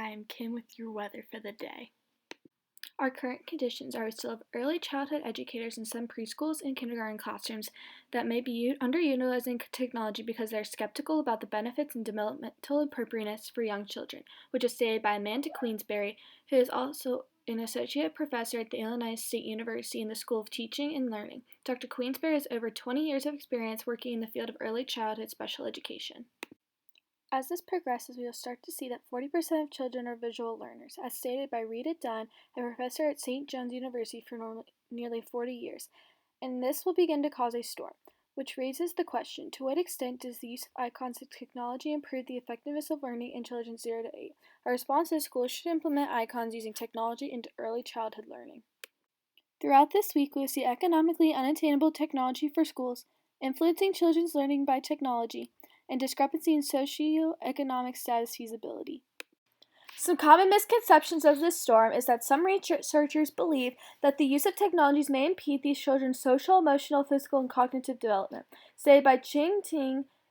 I am Kim with your weather for the day. Our current conditions are we still have early childhood educators in some preschools and kindergarten classrooms that may be underutilizing technology because they're skeptical about the benefits and developmental appropriateness for young children, which is stated by Amanda Queensberry, who is also an associate professor at the Illinois State University in the School of Teaching and Learning. Dr. Queensberry has over 20 years of experience working in the field of early childhood special education. As this progresses, we will start to see that 40% of children are visual learners, as stated by Rita Dunn, a professor at St. John's University for nearly 40 years, and this will begin to cause a storm, which raises the question, to what extent does the use of icons and technology improve the effectiveness of learning in children 0 to 8? Our response is schools should implement icons using technology into early childhood learning. Throughout this week, we will see economically unattainable technology for schools, influencing children's learning by technology, and discrepancy in socioeconomic status feasibility. Some common misconceptions of this storm is that some researchers believe that the use of technologies may impede these children's social, emotional, physical, and cognitive development, stated by Ting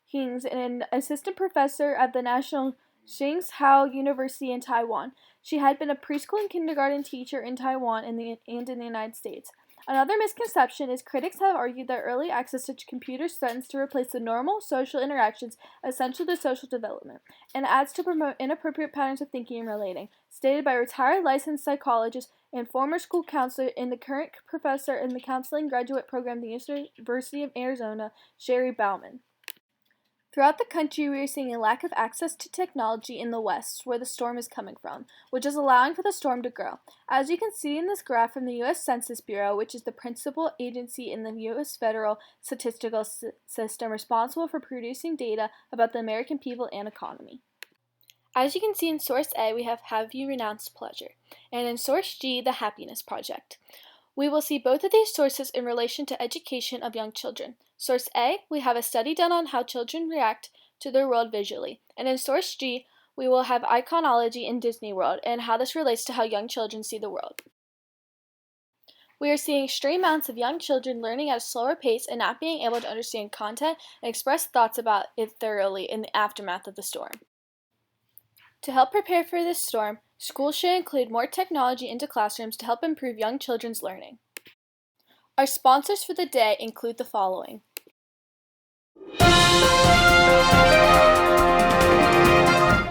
Hings, an assistant professor at the National Tsinghua University in Taiwan. She had been a preschool and kindergarten teacher in Taiwan and in the United States. Another misconception is critics have argued that early access to computers threatens to replace the normal social interactions essential to social development, and adds to promote inappropriate patterns of thinking and relating, stated by retired licensed psychologist and former school counselor and the current professor in the counseling graduate program at the University of Arizona, Sherry Bauman. Throughout the country, we are seeing a lack of access to technology in the West, where the storm is coming from, which is allowing for the storm to grow. As you can see in this graph from the U.S. Census Bureau, which is the principal agency in the U.S. federal statistical system responsible for producing data about the American people and economy. As you can see in Source A, we have you renounce pleasure, and in Source G, the Happiness Project. We will see both of these sources in relation to education of young children. Source A, we have a study done on how children react to their world visually. And in Source G, we will have iconology in Disney World and how this relates to how young children see the world. We are seeing extreme amounts of young children learning at a slower pace and not being able to understand content and express thoughts about it thoroughly in the aftermath of the storm. To help prepare for this storm, schools should include more technology into classrooms to help improve young children's learning. Our sponsors for the day include the following.